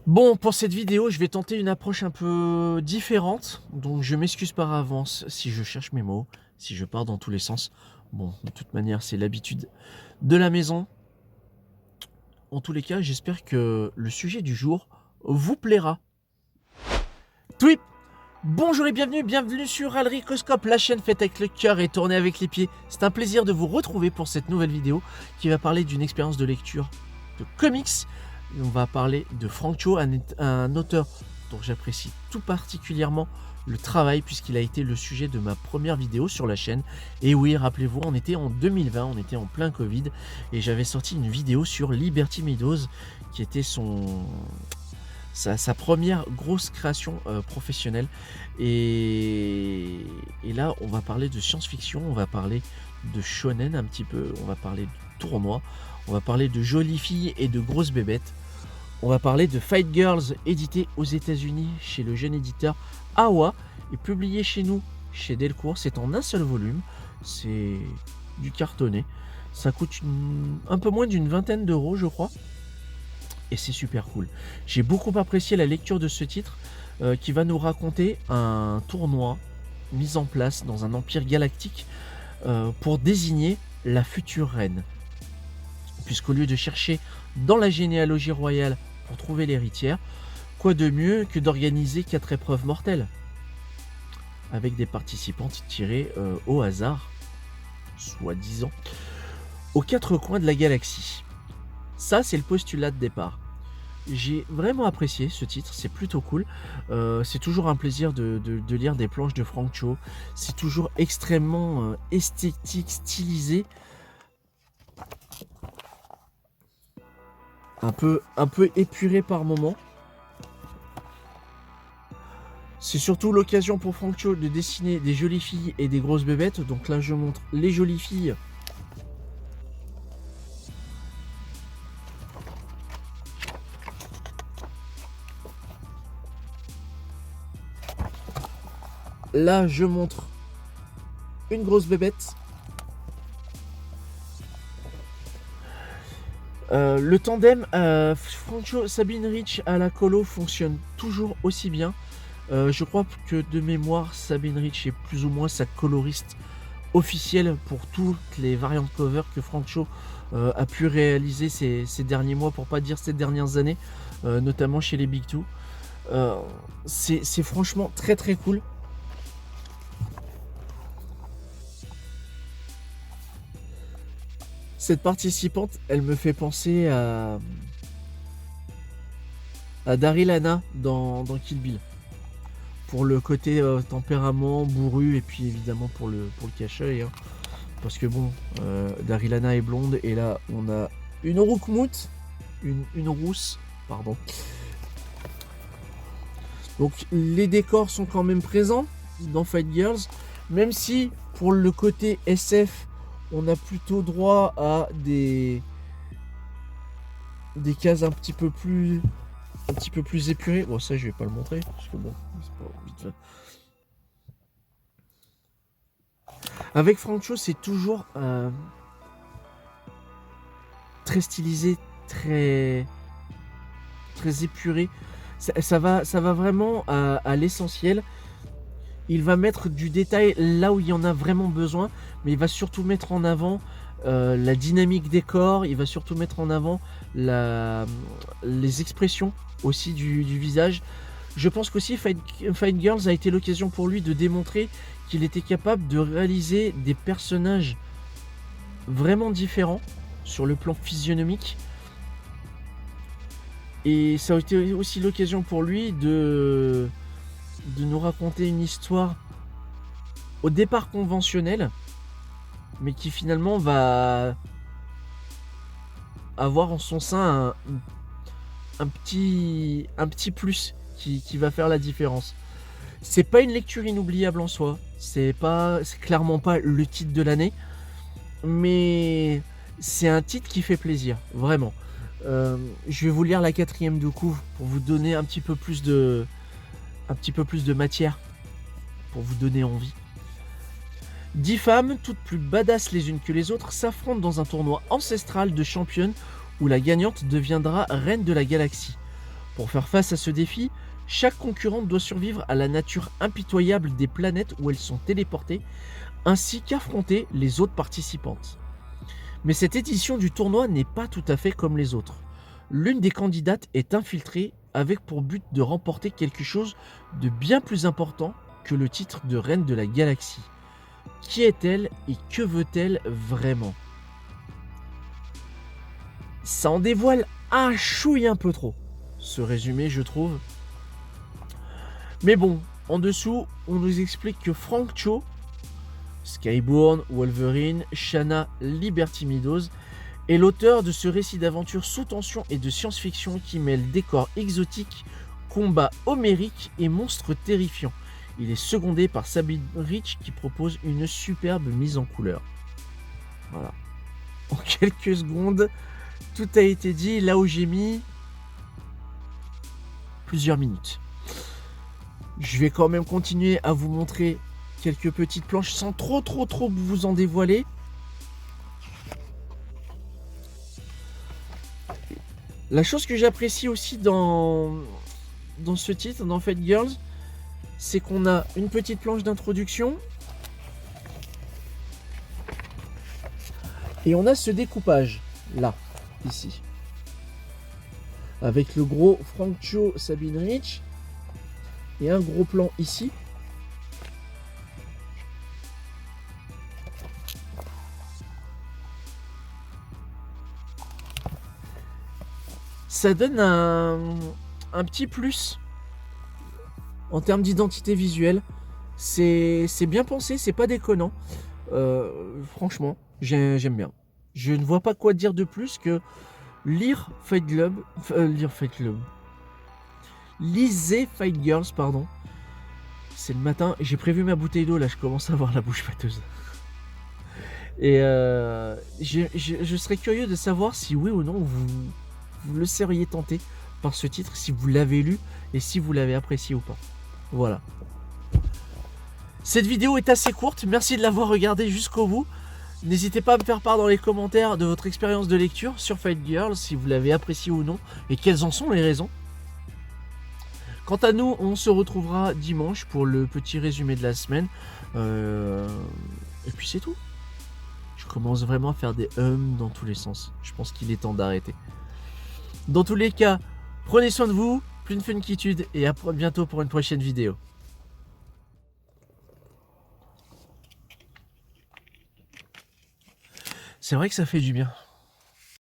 Bon, pour cette vidéo, je vais tenter une approche un peu différente. Donc, je m'excuse par avance si je cherche mes mots, si je pars dans tous les sens. Bon, de toute manière, c'est l'habitude de la maison. En tous les cas, j'espère que le sujet du jour vous plaira. Tweet. Bonjour et bienvenue sur Alricoscope, la chaîne faite avec le cœur et tournée avec les pieds. C'est un plaisir de vous retrouver pour cette nouvelle vidéo qui va parler d'une expérience de lecture de comics. Et on va parler de Frank Cho, un auteur dont j'apprécie tout particulièrement le travail puisqu'il a été le sujet de ma première vidéo sur la chaîne. Et oui, rappelez-vous, on était en 2020, on était en plein Covid et j'avais sorti une vidéo sur Liberty Meadows qui était sa première grosse création professionnelle. Et là, on va parler de science-fiction, on va parler de shonen un petit peu, on va parler de tournoi, on va parler de jolies filles et de grosses bébêtes. On va parler de Fight Girls, édité aux États-Unis chez le jeune éditeur Awa et publié chez nous, chez Delcourt. C'est en un seul volume, c'est du cartonné. Ça coûte un peu moins d'une vingtaine d'euros, je crois. Et c'est super cool. J'ai beaucoup apprécié la lecture de ce titre qui va nous raconter un tournoi mis en place dans un empire galactique pour désigner la future reine. Puisqu'au lieu de chercher dans la généalogie royale pour trouver l'héritière, quoi de mieux que d'organiser 4 épreuves mortelles avec des participantes tirées au hasard, soi-disant, aux 4 coins de la galaxie. Ça, c'est le postulat de départ. J'ai vraiment apprécié ce titre, c'est plutôt cool. C'est toujours un plaisir de lire des planches de Frank Cho. C'est toujours extrêmement esthétique, stylisé. Un peu épuré par moment. C'est surtout l'occasion pour Frank Cho de dessiner des jolies filles et des grosses bébêtes. Donc là, je montre les jolies filles. Là, je montre une grosse bébête. Le tandem Frank Cho, Sabine Rich à la colo fonctionne toujours aussi bien. Je crois que de mémoire, Sabine Rich est plus ou moins sa coloriste officielle pour toutes les variantes cover que Frank Cho a pu réaliser ces derniers mois, pour pas dire ces dernières années, notamment chez les Big Two. C'est franchement très très cool. Cette participante, elle me fait penser à Daryl Hannah dans Kill Bill. Pour le côté tempérament, bourru, et puis évidemment pour le cache-œil. Hein. Parce que bon, Daryl Hannah est blonde, et là on a une roukmout, une rousse, pardon. Donc les décors sont quand même présents dans Fight Girls, même si pour le côté SF, on a plutôt droit à des cases un petit peu plus épurées. Bon, ça je vais pas le montrer parce que bon, c'est pas vite fait. Avec Frank Cho, c'est toujours très stylisé, très épuré. Ça va vraiment à l'essentiel. Il va mettre du détail là où il y en a vraiment besoin, mais il va surtout mettre en avant la dynamique des corps, il va surtout mettre en avant les expressions aussi du visage. Je pense qu'aussi Fight Girls a été l'occasion pour lui de démontrer qu'il était capable de réaliser des personnages vraiment différents sur le plan physionomique. Et ça a été aussi l'occasion pour lui de nous raconter une histoire au départ conventionnelle, mais qui finalement va avoir en son sein un petit plus qui va faire la différence. C'est pas une lecture inoubliable en soi, c'est clairement pas le titre de l'année, mais c'est un titre qui fait plaisir, vraiment. Je vais vous lire la 4e de couve pour vous donner un petit peu plus de matière, pour vous donner envie. 10 femmes, toutes plus badass les unes que les autres, s'affrontent dans un tournoi ancestral de championnes où la gagnante deviendra reine de la galaxie. Pour faire face à ce défi, chaque concurrente doit survivre à la nature impitoyable des planètes où elles sont téléportées, ainsi qu'affronter les autres participantes. Mais cette édition du tournoi n'est pas tout à fait comme les autres. L'une des candidates est infiltrée avec pour but de remporter quelque chose de bien plus important que le titre de reine de la galaxie. Qui est-elle et que veut-elle vraiment? Ça en dévoile un chouille un peu trop, ce résumé je trouve. Mais bon, en dessous, on nous explique que Frank Cho, Skybourne, Wolverine, Shanna, Liberty Meadows, est l'auteur de ce récit d'aventure sous tension et de science-fiction qui mêle décors exotiques, combats homériques et monstres terrifiants. Il est secondé par Sabine Rich qui propose une superbe mise en couleur. Voilà. En quelques secondes, tout a été dit là où j'ai mis plusieurs minutes. Je vais quand même continuer à vous montrer quelques petites planches sans trop vous en dévoiler. La chose que j'apprécie aussi dans ce titre, dans Fate Girls, c'est qu'on a une petite planche d'introduction et on a ce découpage là, ici, avec le gros Frank Cho, Sabine Rich et un gros plan ici. Ça donne un petit plus en termes d'identité visuelle. C'est bien pensé, c'est pas déconnant. Franchement, j'aime bien. Je ne vois pas quoi dire de plus que lire Fight Club. Lisez Fight Girls, pardon. C'est le matin, j'ai prévu ma bouteille d'eau, là je commence à avoir la bouche pâteuse. Et je serais curieux de savoir si oui ou non vous le seriez tenté par ce titre, si vous l'avez lu et si vous l'avez apprécié ou pas. Voilà. Cette vidéo est assez courte, merci de l'avoir regardée jusqu'au bout. N'hésitez pas à me faire part dans les commentaires de votre expérience de lecture sur Fight Girls, si vous l'avez apprécié ou non, et quelles en sont les raisons. Quant à nous, on se retrouvera dimanche pour le petit résumé de la semaine. Et puis c'est tout. Je commence vraiment à faire des dans tous les sens. Je pense qu'il est temps d'arrêter. Dans tous les cas, prenez soin de vous, plein de funkitude, et à bientôt pour une prochaine vidéo. C'est vrai que ça fait du bien.